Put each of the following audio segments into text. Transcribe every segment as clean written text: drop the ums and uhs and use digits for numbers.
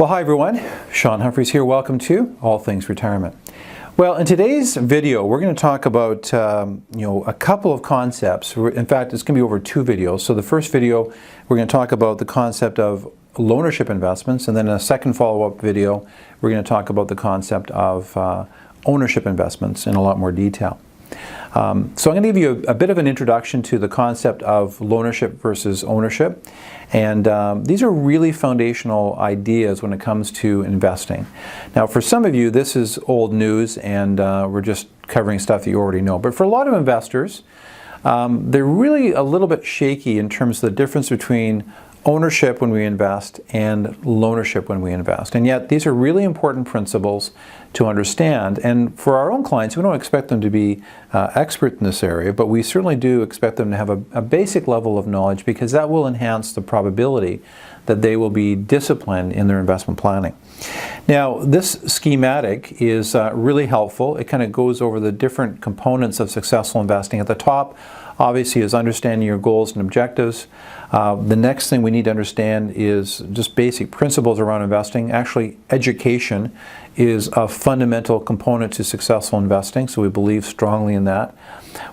Well, hi everyone, Shaun Humphries here. Welcome to All Things Retirement. Well, in today's video, we're going to talk about a couple of concepts. In fact, it's going to be over two videos. So the first video, we're going to talk about the concept of loanership investments, and then in a second follow-up video, we're going to talk about the concept of ownership investments in a lot more detail. So I'm going to give you a bit of an introduction to the concept of loanership versus ownership. And these are really foundational ideas when it comes to investing. Now, for some of you, this is old news and we're just covering stuff that you already know. But for a lot of investors, they're really a little bit shaky in terms of the difference between ownership when we invest and loanership when we invest. And yet these are really important principles to understand. And for our own clients, we don't expect them to be expert in this area, but we certainly do expect them to have a basic level of knowledge, because that will enhance the probability that they will be disciplined in their investment planning. Now, this schematic is really helpful. It kind of goes over the different components of successful investing. At the top, obviously, is understanding your goals and objectives. The next thing we need to understand is just basic principles around investing. Actually, education is a fundamental component to successful investing, so we believe strongly in that.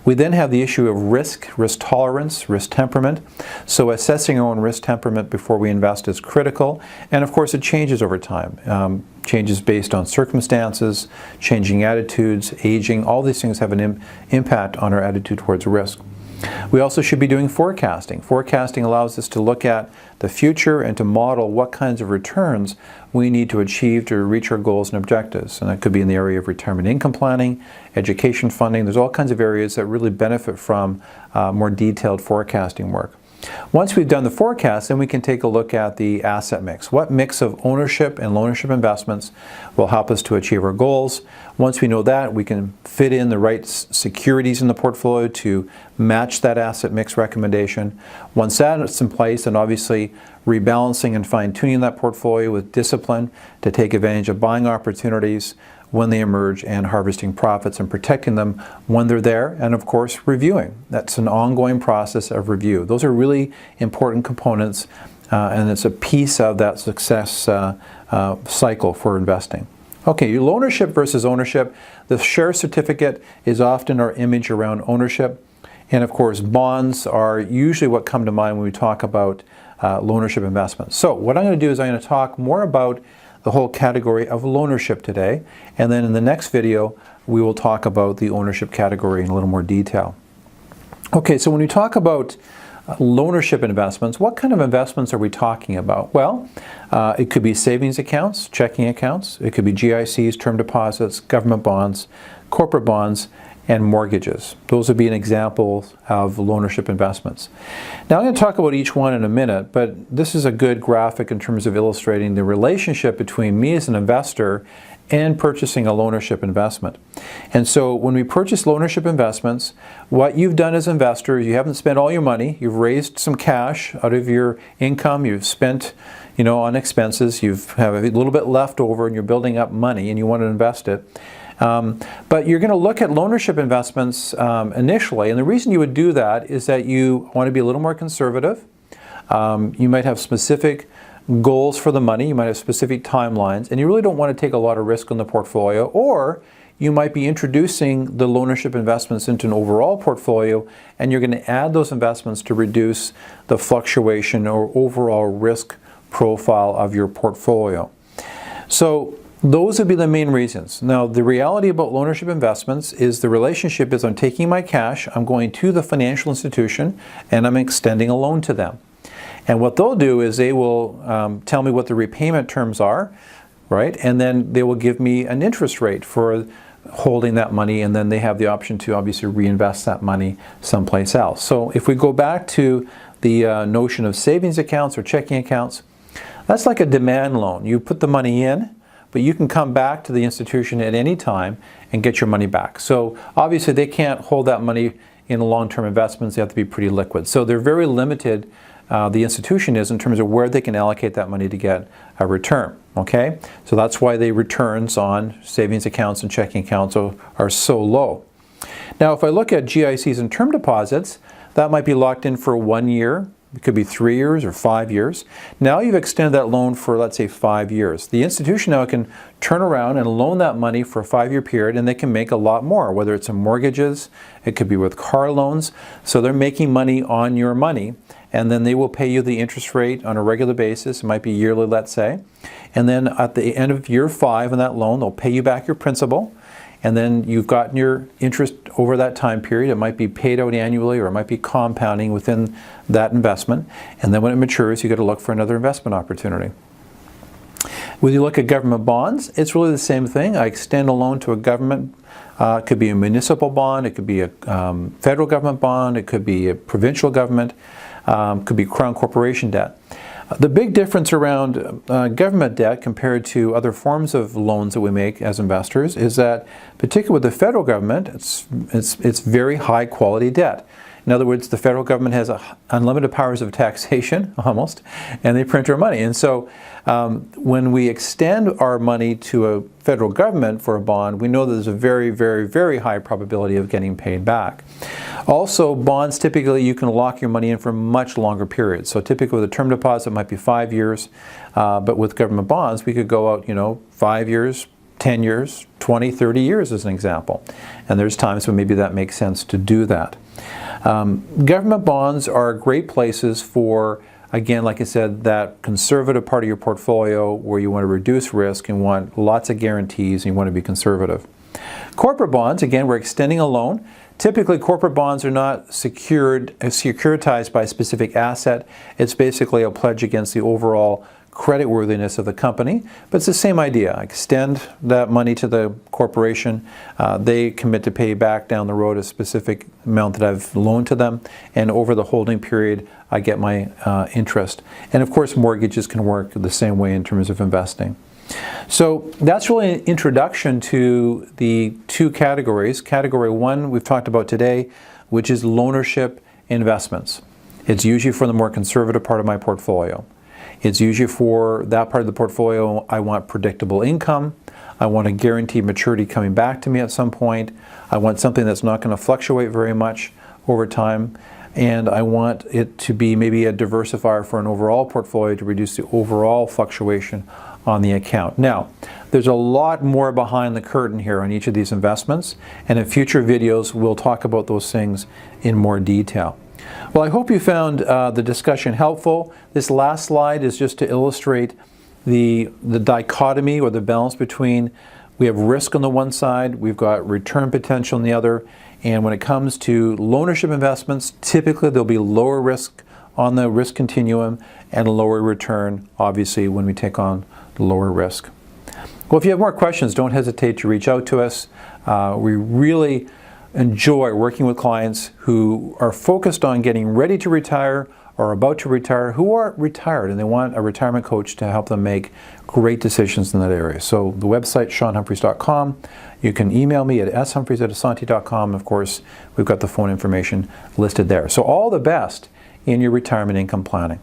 We then have the issue of risk tolerance, risk temperament. So assessing our own risk temperament before we invest is critical. And of course, it changes over time. Changes based on circumstances, changing attitudes, aging. All these things have an impact on our attitude towards risk. We also should be doing forecasting. Forecasting allows us to look at the future and to model what kinds of returns we need to achieve to reach our goals and objectives. And that could be in the area of retirement income planning, education funding. There's all kinds of areas that really benefit from more detailed forecasting work. Once we've done the forecast, then we can take a look at the asset mix. What mix of ownership and loanership investments will help us to achieve our goals? Once we know that, we can fit in the right securities in the portfolio to match that asset mix recommendation. Once that's in place, then obviously rebalancing and fine-tuning that portfolio with discipline to take advantage of buying opportunities when they emerge, and harvesting profits and protecting them when they're there, and of course reviewing. That's an ongoing process of review. Those are really important components, and it's a piece of that success cycle for investing. Okay, your loanership versus ownership. The share certificate is often our image around ownership, and of course bonds are usually what come to mind when we talk about loanership investments. So what I'm going to do is I'm going to talk more about the whole category of loanership today, and then in the next video we will talk about the ownership category in a little more detail. Okay, so when we talk about loanership investments, what kind of investments are we talking about? Well, it could be savings accounts, checking accounts, it could be GICs, term deposits, government bonds, corporate bonds, and mortgages. Those would be an example of loanership investments. Now I'm going to talk about each one in a minute, but this is a good graphic in terms of illustrating the relationship between me as an investor and purchasing a loanership investment. And so when we purchase loanership investments, what you've done as an investor is you haven't spent all your money, you've raised some cash out of your income, you've spent on expenses, you have a little bit left over and you're building up money and you want to invest it. But you're going to look at loanership investments initially, and the reason you would do that is that you want to be a little more conservative. You might have specific goals for the money, you might have specific timelines, and you really don't want to take a lot of risk on the portfolio, or you might be introducing the loanership investments into an overall portfolio, and you're going to add those investments to reduce the fluctuation or overall risk profile of your portfolio. So those would be the main reasons. Now, the reality about loanership investments is the relationship is I'm taking my cash, I'm going to the financial institution, and I'm extending a loan to them. And what they'll do is they will tell me what the repayment terms are, right? And then they will give me an interest rate for holding that money, and then they have the option to obviously reinvest that money someplace else. So if we go back to the notion of savings accounts or checking accounts, that's like a demand loan. You put the money in, but you can come back to the institution at any time and get your money back. So obviously they can't hold that money in long-term investments. They have to be pretty liquid. So they're very limited, the institution is, in terms of where they can allocate that money to get a return. Okay? So that's why the returns on savings accounts and checking accounts are so low. Now if I look at GICs and term deposits, that might be locked in for 1 year, It could be 3 years or 5 years. Now you've extended that loan for, let's say, 5 years. The institution now can turn around and loan that money for a 5-year period, and they can make a lot more, whether it's in mortgages, it could be with car loans. So they're making money on your money, and then they will pay you the interest rate on a regular basis. It might be yearly, let's say. And then at the end of year 5 on that loan, they'll pay you back your principal. And then you've gotten your interest over that time period. It might be paid out annually, or it might be compounding within that investment. And then when it matures, you got to look for another investment opportunity. When you look at government bonds, it's really the same thing. I extend a loan to a government. It could be a municipal bond, it could be a federal government bond, it could be a provincial government, it could be Crown Corporation debt. The big difference around government debt compared to other forms of loans that we make as investors is that, particularly with the federal government, it's very high quality debt. In other words, the federal government has unlimited powers of taxation, almost, and they print our money. And so when we extend our money to a federal government for a bond, we know that there's a very, very, very high probability of getting paid back. Also, bonds, typically you can lock your money in for much longer periods. So typically with a term deposit, it might be 5 years, but with government bonds, we could go out, 5 years, 10 years, 20, 30 years as an example. And there's times when maybe that makes sense to do that. Government bonds are great places for, again, like I said, that conservative part of your portfolio where you want to reduce risk and want lots of guarantees and you want to be conservative. Corporate bonds, again, we're extending a loan. Typically, corporate bonds are not securitized by a specific asset. It's basically a pledge against the overall creditworthiness of the company, but it's the same idea. I extend that money to the corporation. They commit to pay back down the road a specific amount that I've loaned to them, and over the holding period, I get my interest. And of course, mortgages can work the same way in terms of investing. So that's really an introduction to the two categories. Category 1 we've talked about today, which is loanership investments. It's usually for the more conservative part of my portfolio. It's usually for that part of the portfolio I want predictable income. I want a guaranteed maturity coming back to me at some point. I want something that's not going to fluctuate very much over time. And I want it to be maybe a diversifier for an overall portfolio to reduce the overall fluctuation on the account. Now, there's a lot more behind the curtain here on each of these investments, and in future videos we'll talk about those things in more detail. Well, I hope you found the discussion helpful. This last slide is just to illustrate the dichotomy or the balance between we have risk on the one side, we've got return potential on the other, and when it comes to loanership investments, typically there'll be lower risk on the risk continuum and a lower return, obviously, when we take on lower risk. Well, if you have more questions, don't hesitate to reach out to us. We really enjoy working with clients who are focused on getting ready to retire or about to retire, who are retired and they want a retirement coach to help them make great decisions in that area. So the website, ShaunHumphries.com. You can email me at shumphries@assante.com. Of course, we've got the phone information listed there. So all the best in your retirement income planning.